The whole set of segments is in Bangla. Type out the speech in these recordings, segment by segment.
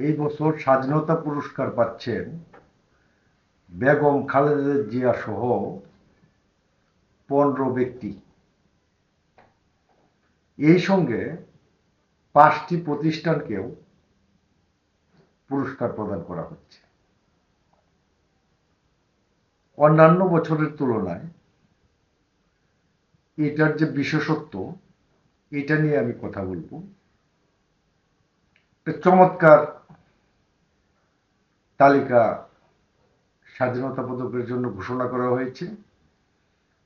এই বছর স্বাধীনতা পুরস্কার পাচ্ছেন বেগম খালেদা জিয়া সহ 15 ব্যক্তি। এই সঙ্গে 5টি প্রতিষ্ঠানকেও পুরস্কার প্রদান করা হচ্ছে। অন্যান্য বছরের তুলনায় এটার যে বিশেষত্ব, এটা নিয়ে আমি কথা বলবো। চমৎকার তালিকা স্বাধীনতা পদকের জন্য ঘোষণা করা হয়েছে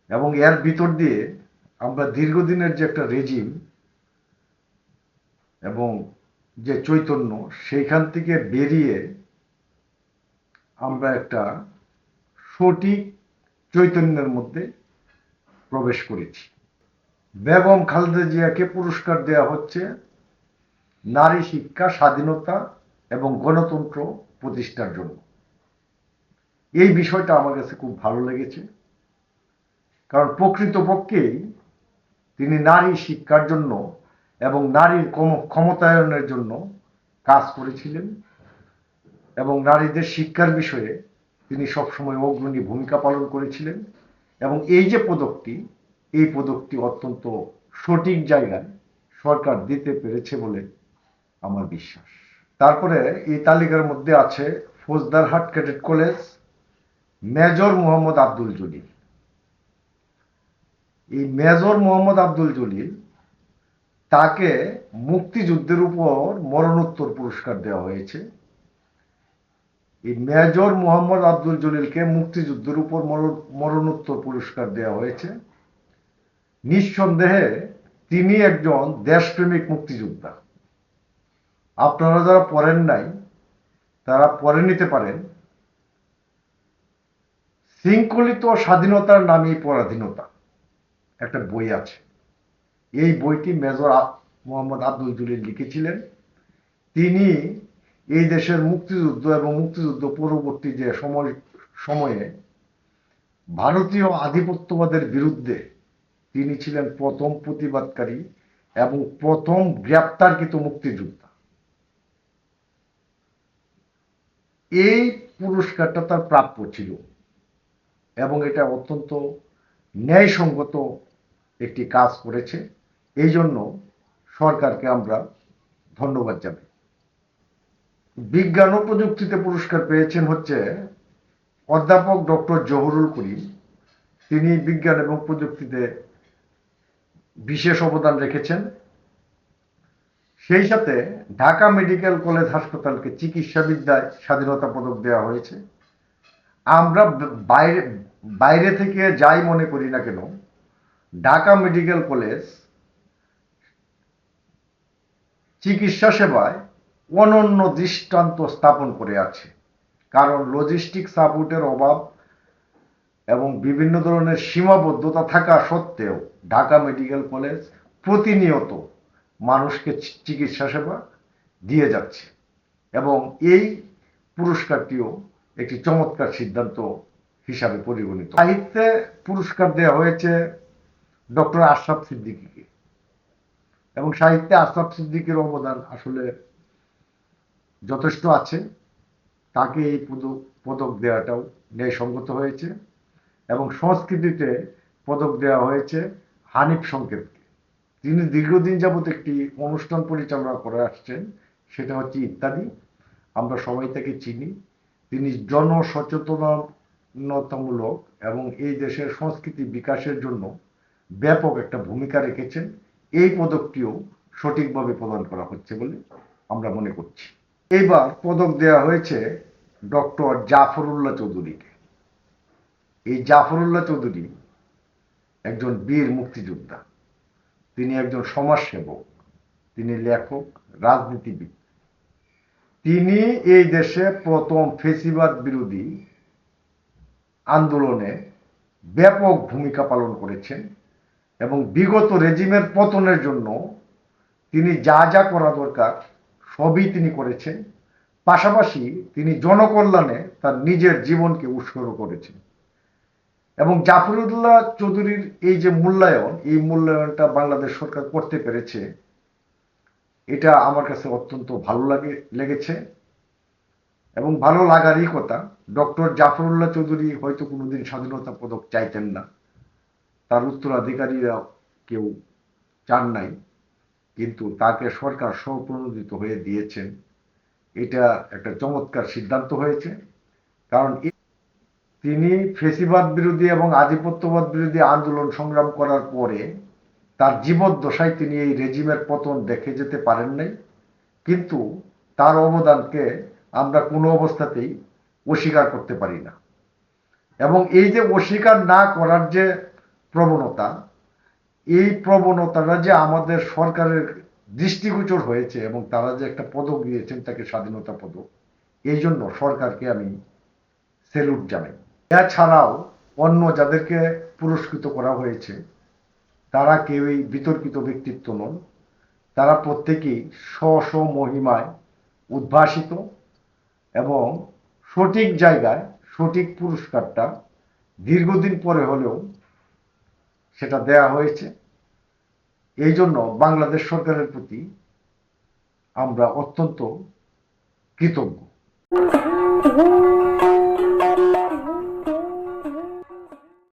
এবং এর ভিতর দিয়ে আমরা দীর্ঘদিনের যে একটা রেজিম এবং যে চৈতন্য, সেইখান থেকে বেরিয়ে আমরা একটা সঠিক চৈতন্যের মধ্যে প্রবেশ করেছি। বেগম খালেদা জিয়াকে পুরস্কার দেওয়া হচ্ছে নারী শিক্ষা, স্বাধীনতা এবং গণতন্ত্র প্রতিষ্ঠার জন্য। এই বিষয়টা আমার কাছে খুব ভালো লেগেছে, কারণ প্রকৃতপক্ষেই তিনি নারী শিক্ষার জন্য এবং নারীর ক্ষমতায়নের জন্য কাজ করেছিলেন এবং নারীদের শিক্ষার বিষয়ে তিনি সবসময় অগ্রণী ভূমিকা পালন করেছিলেন। এবং এই যে পদকটি, এই পদকটি অত্যন্ত সঠিক জায়গায় সরকার দিতে পেরেছে বলে আমার বিশ্বাস। তারপরে এই তালিকার মধ্যে আছে Faujdarhat cadet college, major Mohammad Abdul Jalil. এই মেজর মোহাম্মদ আব্দুল জলিল, তাকে মুক্তিযুদ্ধের উপর মরণোত্তর পুরস্কার দেওয়া হয়েছে। এই মেজর মোহাম্মদ আব্দুল জলিলকে মুক্তিযুদ্ধের উপর মরণোত্তর পুরস্কার দেওয়া হয়েছে। নিঃসন্দেহে তিনি একজন দেশপ্রেমিক মুক্তিযোদ্ধা। আপনারা যারা পড়েন নাই তারা পড়ে নিতে পারেন। শৃঙ্খলিত স্বাধীনতার নামে পরাধীনতা একটা বই আছে। এই বইটি মেজর মোহাম্মদ আব্দুল জলিল লিখেছিলেন। তিনি এই দেশের মুক্তিযুদ্ধ এবং মুক্তিযুদ্ধ পরবর্তী যে সময়ে ভারতীয় আধিপত্যবাদের বিরুদ্ধে তিনি ছিলেন প্রথম প্রতিবাদকারী এবং প্রথম গ্রেপ্তারকৃত মুক্তিযোদ্ধা। এই পুরস্কারটা তার প্রাপ্য ছিল এবং এটা অত্যন্ত ন্যায়সঙ্গত একটি কাজ করেছে। এই জন্য সরকারকে আমরা ধন্যবাদ জানাই। বিজ্ঞান ও প্রযুক্তিতে পুরস্কার পেয়েছেন হচ্ছে অধ্যাপক ডক্টর জহুরুল করিম। তিনি বিজ্ঞান এবং প্রযুক্তিতে বিশেষ অবদান রেখেছেন। সেই সাথে ঢাকা মেডিকেল কলেজ হাসপাতালকে চিকিৎসাবিদ্যায় স্বাধীনতা পদক দেওয়া হয়েছে। আমরা বাইরে থেকে যাই মনে করি না কেন, ঢাকা মেডিকেল কলেজ চিকিৎসা সেবায় অনন্য দৃষ্টান্ত স্থাপন করে আছে। কারণ লজিস্টিক সাপোর্টের অভাব এবং বিভিন্ন ধরনের সীমাবদ্ধতা থাকা সত্ত্বেও ঢাকা মেডিকেল কলেজ প্রতিনিয়ত মানুষকে চিকিৎসা সেবা দিয়ে যাচ্ছে এবং এই পুরস্কারটিও একটি চমৎকার সিদ্ধান্ত হিসাবে পরিগণিত। সাহিত্যে পুরস্কার দেওয়া হয়েছে ডক্টর আশরাফ সিদ্দিকীকে এবং সাহিত্যে আশরাফ সিদ্দিকীর অবদান আসলে যথেষ্ট আছে। তাকে এই পদক দেওয়াটাও ন্যায়সঙ্গত হয়েছে। এবং সংস্কৃতিতে পদক দেওয়া হয়েছে হানিফ সংকেতকে। তিনি দীর্ঘদিন যাবৎ একটি অনুষ্ঠান পরিচালনা করে আসছেন, সেটা হচ্ছে ইত্যাদি। আমরা সবাই তাকে চিনি। তিনি জনসচেতনতামূলক এবং এই দেশের সংস্কৃতি বিকাশের জন্য ব্যাপক একটা ভূমিকা রেখেছেন। এই পদকটিও সঠিকভাবে প্রদান করা হচ্ছে বলে আমরা মনে করছি। এইবার পদক দেওয়া হয়েছে ডক্টর জাফরুল্লাহ চৌধুরীকে। এই জাফরুল্লাহ চৌধুরী একজন বীর মুক্তিযোদ্ধা। তিনি একজন সমাজসেবক, তিনি লেখক, রাজনীতিবিদ। তিনি এই দেশে প্রথম ফ্যাসিবাদ বিরোধী আন্দোলনে ব্যাপক ভূমিকা পালন করেছেন এবং বিগত রেজিমের পতনের জন্য তিনি যা যা করা দরকার সবই তিনি করেছেন। পাশাপাশি তিনি জনকল্যাণে তার নিজের জীবনকে উৎসর্গ করেছেন। এবং জাফরুল্লাহ চৌধুরীর এই যে মূল্যায়ন, এই মূল্যায়নটা বাংলাদেশ সরকার করতে পেরেছে, এটা আমার কাছে অত্যন্ত ভালো লেগেছে। এবং ভালো লাগারই কথা। ডক্টর জাফরুল্লাহ চৌধুরী হয়তো কোনোদিন স্বাধীনতা পদক চাইতেন না, তার উত্তরাধিকারীরা কেউ চান নাই, কিন্তু তাকে সরকার স্বপ্রণোদিত হয়ে দিয়েছেন। এটা একটা চমৎকার সিদ্ধান্ত হয়েছে, কারণ তিনি ফেসিবাদ বিরোধী এবং আধিপত্যবাদ বিরোধী আন্দোলন সংগ্রাম করার পরে তার জীবদ্দশায় তিনি এই রেজিমের পতন দেখে যেতে পারেন নাই, কিন্তু তার অবদানকে আমরা কোনো অবস্থাতেই অস্বীকার করতে পারি না। এবং এই যে অস্বীকার না করার যে প্রবণতা, এই প্রবণতাটা যে আমাদের সরকারের দৃষ্টিগোচর হয়েছে এবং তারা যে একটা পদক দিয়েছেন তাকে স্বাধীনতা পদক, এই জন্য সরকারকে আমি স্যালুট জানাই। এছাড়াও অন্য যাদেরকে পুরস্কৃত করা হয়েছে তারা কেউই বিতর্কিত ব্যক্তিত্ব নন, তারা প্রত্যেকেই স্ব স্ব মহিমায় উদ্ভাসিত এবং সঠিক জায়গায় সঠিক পুরস্কারটা দীর্ঘদিন পরে হলেও সেটা দেয়া হয়েছে। এই জন্য বাংলাদেশ সরকারের প্রতি আমরা অত্যন্ত কৃতজ্ঞ।